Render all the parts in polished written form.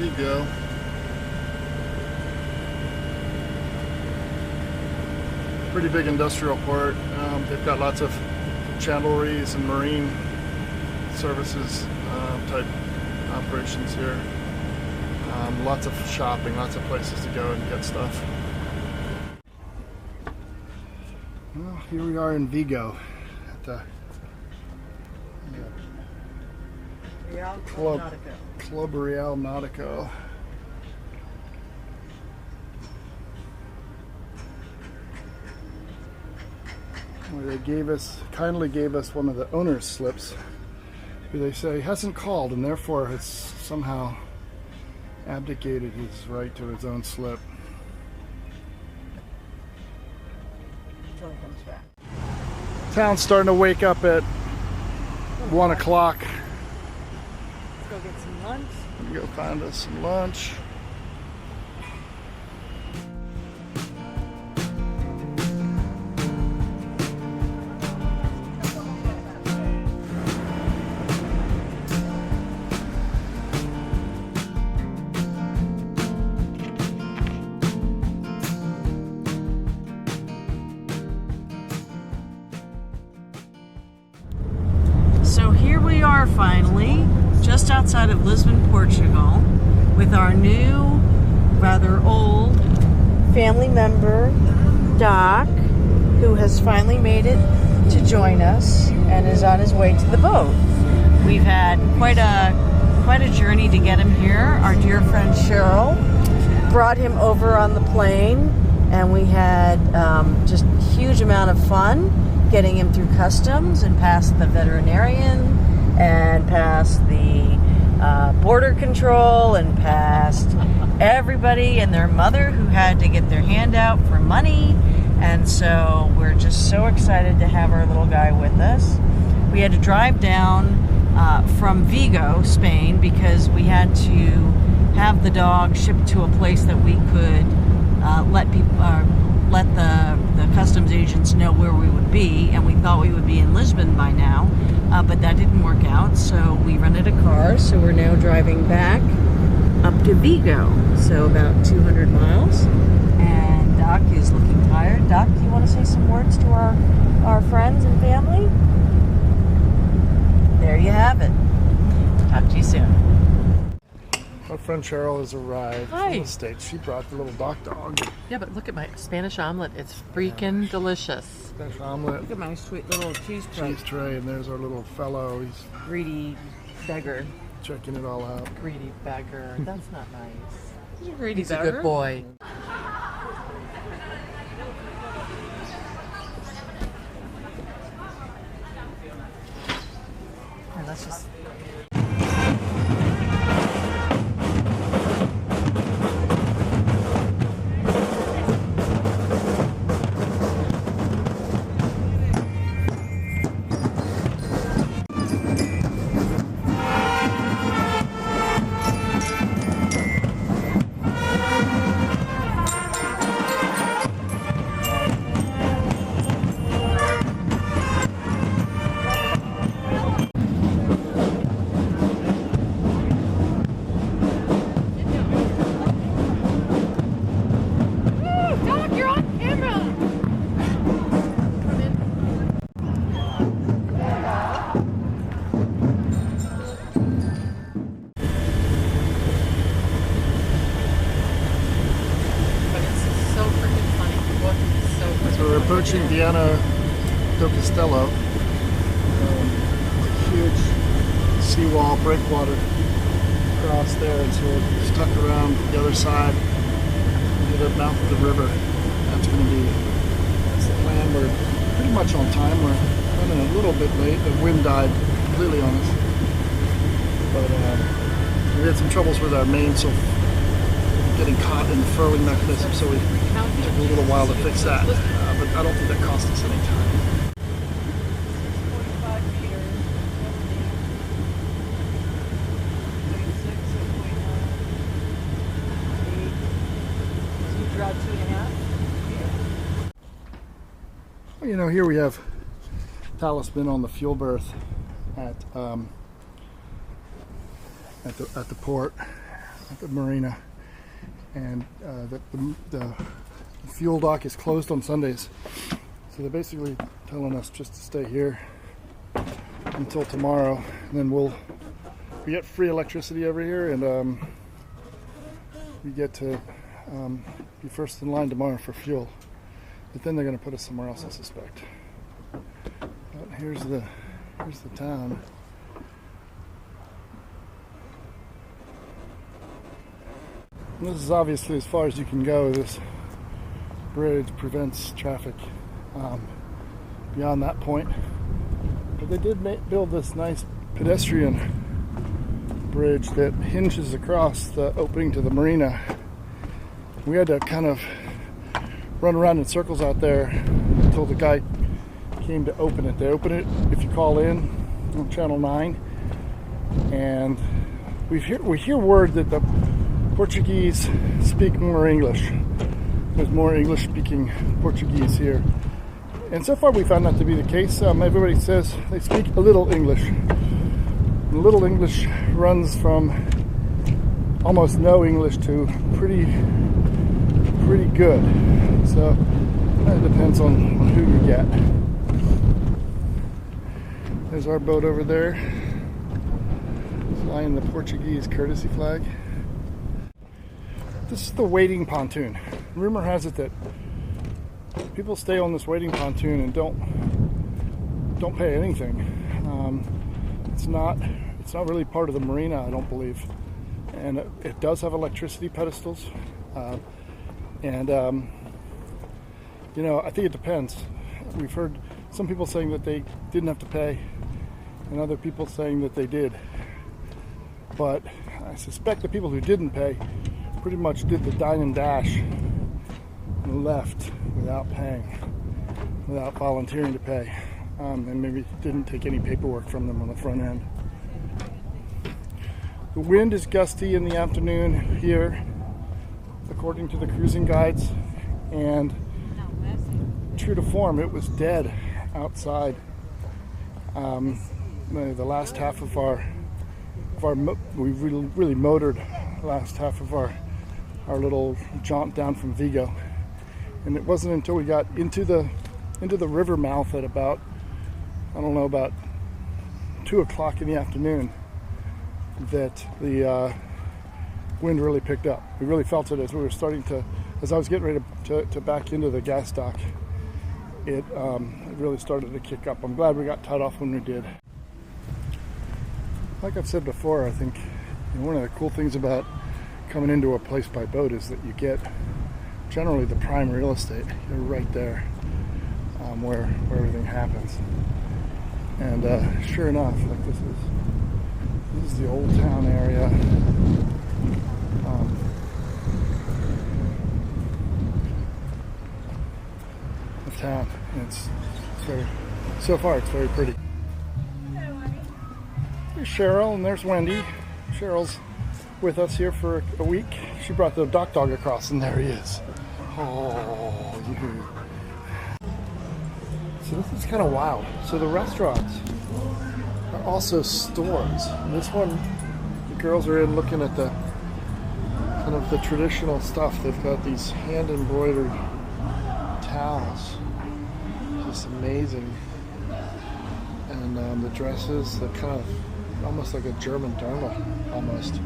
Vigo. Pretty big industrial port. They've got lots of chandleries and marine services type operations here. Lots of shopping, lots of places to go and get stuff. Well, here we are in Vigo at the Club Real Nautico. Where they kindly gave us one of the owner's slips, who they say hasn't called and therefore has somehow abdicated his right to his own slip. Until he comes back. Town's starting to wake up at 1 o'clock. Let's go get some lunch. We'll go find us some lunch. So here we are finally, just outside of Lisbon, Portugal, with our new, rather old family member, Doc, who has finally made it to join us and is on his way to the boat. We've had quite a journey to get him here. Our dear friend Cheryl brought him over on the plane, and we had just a huge amount of fun getting him through customs and past the veterinarian and past the border control and past everybody and their mother who had to get their hand out for money. And so we're just so excited to have our little guy with us. We had to drive down from Vigo, Spain, because we had to have the dog shipped to a place that we could let the customs agents know where we would be, and we thought we would be in Lisbon by now, but that didn't work out, so we rented a car. So we're now driving back up to Vigo, so about 200 miles, and Doc is looking tired. Doc, do you want to say some words to our friends and family? There you have it. Talk to you soon. Our friend Cheryl has arrived Hi. from the States. She brought the little Doc dog. Yeah, but look at my Spanish omelet. It's freaking delicious. Spanish omelet, Look at my sweet little cheese tray. cheese tray, and there's our little fellow. He's Greedy beggar. checking it all out. Greedy beggar. That's not nice. He's a greedy He's He's a a beggar? good boy. Here, let's just... Approaching Viana do Castelo. Huge seawall breakwater across there, and so we're stuck around the other side to the mouth of the river. That's the plan. We're pretty much on time. We're running a little bit late. The wind died completely on us, but we had some troubles with our mainsail getting caught in the furling mechanism, so we took a little while to fix that. But I don't think that cost us any time. Well, you know, here we have Talisman on the fuel berth at the port. at the marina, and the fuel dock is closed on Sundays. So they're basically telling us just to stay here until tomorrow, and then we get free electricity over here, and we get to be first in line tomorrow for fuel. But then they're going to put us somewhere else, I suspect. But here's the town. And this is obviously as far as you can go. This bridge prevents traffic beyond that point. But they did build this nice pedestrian bridge that hinges across the opening to the marina. We had to kind of run around in circles out there until the guy came to open it. They open it if you call in on channel 9, and we hear word that the Portuguese speak more English. There's more English speaking Portuguese here, and so far we found that to be the case. Everybody says they speak a little English. A little English runs from almost no English to pretty good. So it depends on who you get. There's our boat over there, flying the Portuguese courtesy flag. This is the waiting pontoon. Rumor has it that people stay on this waiting pontoon and don't pay anything. It's not really part of the marina, I don't believe, and it does have electricity pedestals. You know, I think it depends. We've heard some people saying that they didn't have to pay, and other people saying that they did. But I suspect the people who didn't pay pretty much did the dine and dash and left without paying, without volunteering to pay, and maybe didn't take any paperwork from them on the front end. The wind is gusty in the afternoon here, according to the cruising guides, and true to form, it was dead outside. The last half of we really motored the last half of our little jaunt down from Vigo, and it wasn't until we got into the river mouth at about 2 o'clock in the afternoon that the wind really picked up. We really felt it as I was getting ready to back into the gas dock. It really started to kick up. I'm glad we got tied off when we did. Like I've said before, I think one of the cool things about coming into a place by boat is that you get generally the prime real estate. You're right there where everything happens. And sure enough, like this is the old town area. Of town. And so far it's very pretty. There's Cheryl and there's Wendy. Cheryl's with us here for a week. She brought the dock dog across, and there he is. Oh, you. So this is kind of wild. So the restaurants are also stores. And this one, the girls are in looking at the kind of the traditional stuff. They've got these hand embroidered towels. Just amazing. And the dresses, they're kind of almost like a German dermal, almost.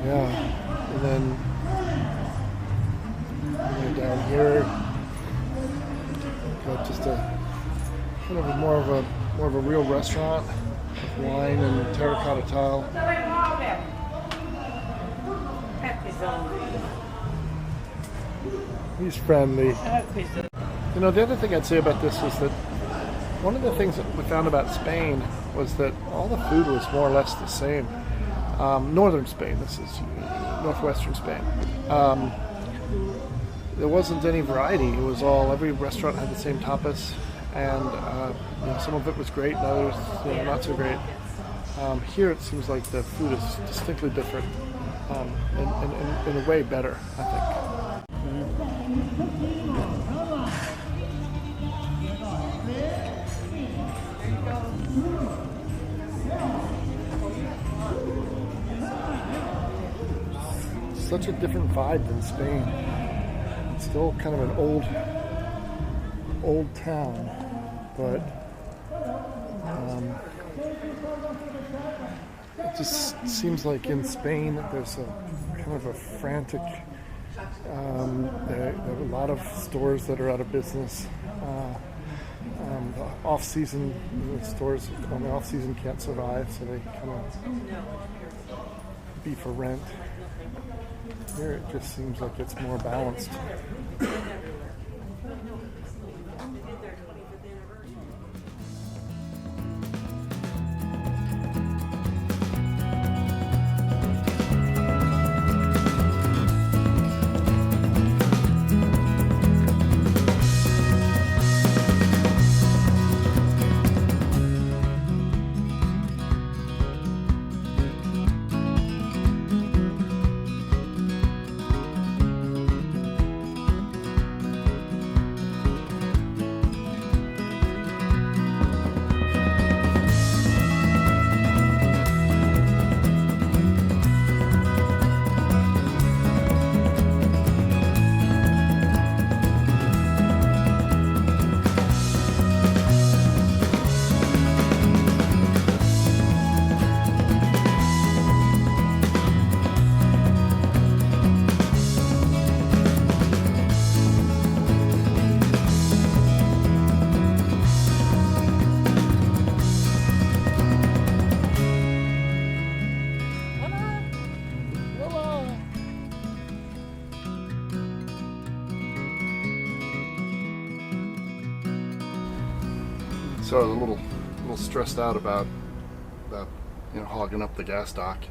Yeah. And then down here, got just a kind of more of a real restaurant with wine and terracotta tile. He's friendly. You know, the other thing I'd say about this is that one of the things that we found about Spain was that all the food was more or less the same. Northern Spain, this is northwestern Spain. There wasn't any variety. It was every restaurant had the same tapas, and some of it was great, and others not so great. Here it seems like the food is distinctly different, and in a way better, I think. such a different vibe than Spain. It's still kind of an old town, but it just seems like in Spain there's a kind of a frantic. There are a lot of stores that are out of business. Off-season stores on the off-season can't survive, so they kind of be for rent. Here it just seems like it's more balanced. So I was a little stressed out about hogging up the gas dock,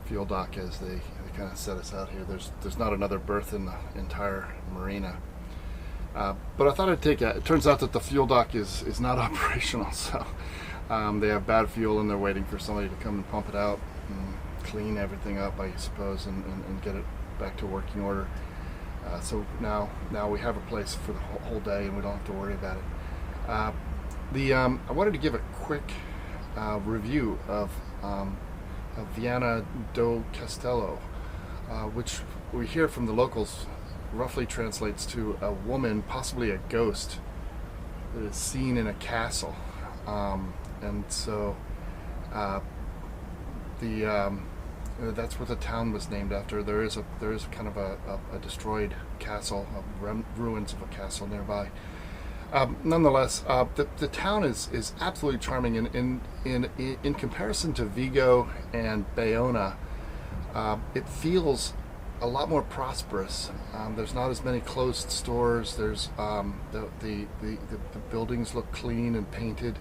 fuel dock, as they kind of set us out here. There's not another berth in the entire marina, but I thought I'd take it. It turns out that the fuel dock is not operational, so they have bad fuel and they're waiting for somebody to come and pump it out and clean everything up, I suppose, and get it back to working order. So now we have a place for the whole day and we don't have to worry about it. I wanted to give a quick review of Viana do Castelo, which we hear from the locals roughly translates to a woman, possibly a ghost, that is seen in a castle. And so that's what the town was named after. There is kind of a destroyed castle, ruins of a castle nearby. Nonetheless, the town is absolutely charming. In comparison to Vigo and Baiona, it feels a lot more prosperous. There's not as many closed stores. There's the buildings look clean and painted,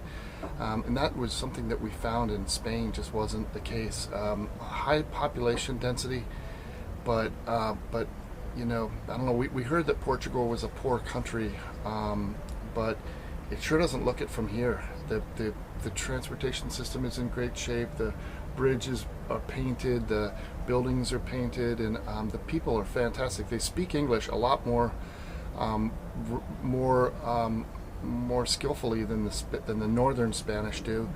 and that was something that we found in Spain just wasn't the case. High population density, but you know, I don't know. We heard that Portugal was a poor country. But it sure doesn't look it from here. The transportation system is in great shape. The bridges are painted. The buildings are painted, and the people are fantastic. They speak English a lot more skillfully than the northern Spanish do,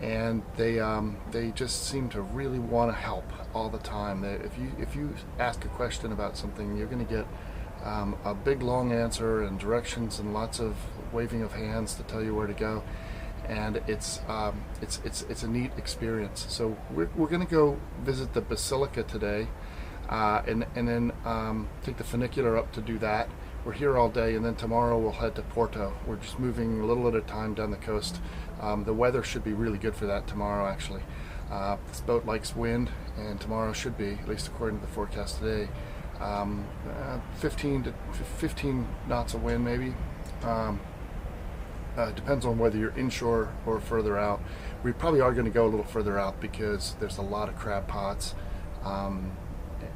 and they just seem to really want to help all the time. If you ask a question about something, you're going to get a big long answer and directions and lots of waving of hands to tell you where to go, and it's a neat experience. So we're going to go visit the Basilica today, and then take the funicular up to do that. We're here all day, and then tomorrow we'll head to Porto. We're just moving a little at a time down the coast. The weather should be really good for that tomorrow, actually. This boat likes wind, and tomorrow should be, at least according to the forecast today, 15 knots of wind, maybe. Depends on whether you're inshore or further out. We probably are going to go a little further out because there's a lot of crab pots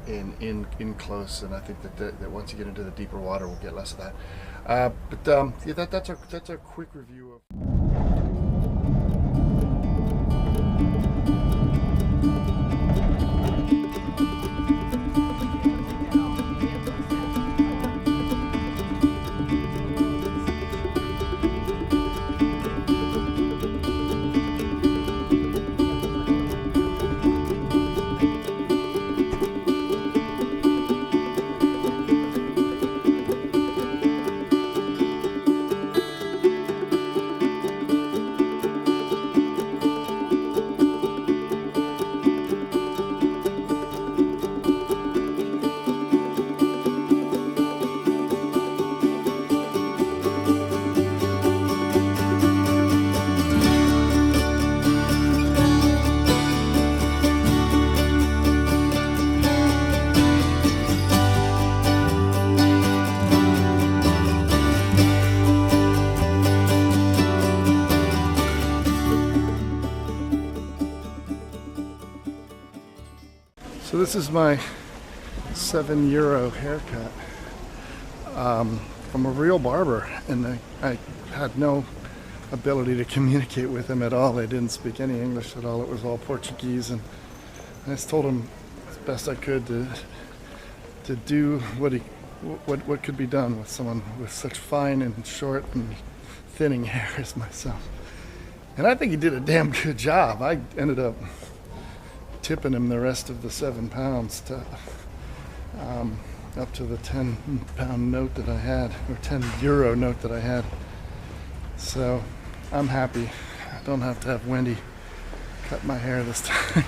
in close, and I think that once you get into the deeper water, we'll get less of that. Yeah, that's our quick review of. So this is my €7 haircut from a real barber, and I had no ability to communicate with him at all. They didn't speak any English at all. It was all Portuguese, and I just told him as best I could to do what could be done with someone with such fine and short and thinning hair as myself. And I think he did a damn good job. I ended up tipping him the rest of the £7 to up to the £10 note that I had, or €10 note that I had. So I'm happy. I don't have to have Wendy cut my hair this time.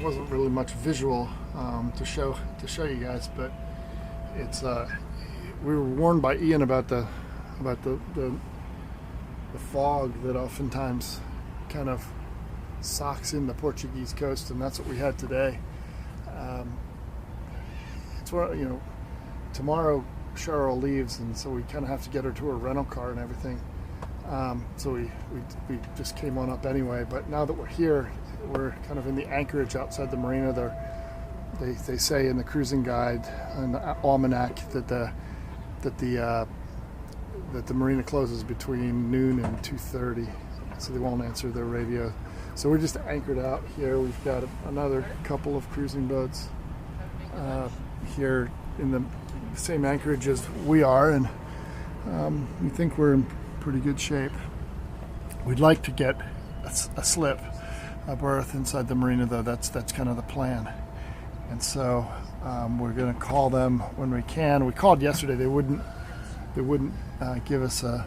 Wasn't really much visual to show you guys, but it's we were warned by Ian about the fog that oftentimes kind of socks in the Portuguese coast, and that's what we had today. It's what, you know, tomorrow Cheryl leaves, and so we kind of have to get her to a rental car and everything. So we just came on up anyway. But now that we're here, we're kind of in the anchorage outside the marina. They say in the cruising guide and the almanac that the marina closes between noon and 2:30, so they won't answer their radio. So we're just anchored out here. We've got another couple of cruising boats here in the same anchorage as we are, and we think we're in pretty good shape. We'd like to get a slip, a berth inside the marina, though. That's kind of the plan. And so we're going to call them when we can. We called yesterday. They wouldn't give us a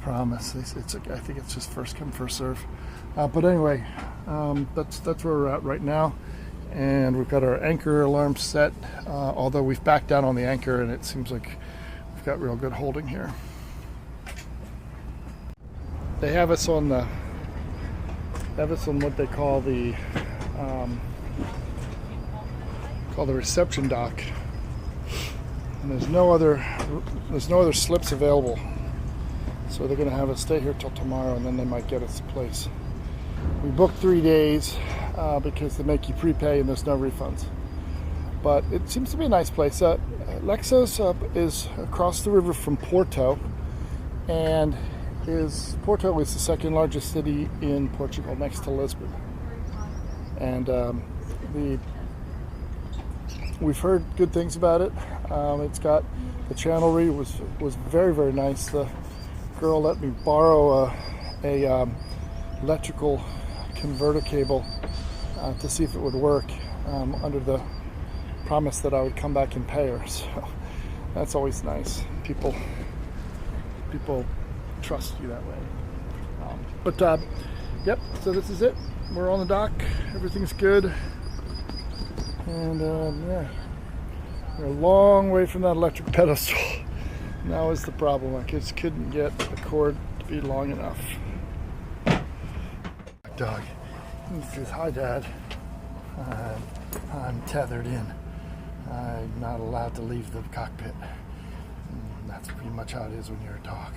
promise. I think it's just first come, first serve. But anyway, that's where we're at right now. And we've got our anchor alarm set, although we've backed down on the anchor, and it seems like we've got real good holding here. They have us on what they call the reception dock, and there's no other slips available. So they're going to have us stay here till tomorrow, and then they might get us a place. We booked 3 days because they make you prepay and there's no refunds. But it seems to be a nice place. Leixoes is across the river from Porto, and Porto is the second largest city in Portugal, next to Lisbon. And we've heard good things about it. It's got the channelry was very, very nice. The girl let me borrow a electrical converter cable to see if it would work, under the promise that I would come back and pay her. So that's always nice. People trust you that way. Yep, so this is it. We're on the dock. Everything's good. And yeah, we're a long way from that electric pedestal. That was the problem. I just couldn't get the cord to be long enough. Dog. He says, "Hi, Dad. I'm tethered in. I'm not allowed to leave the cockpit." That's pretty much how it is when you're a dog.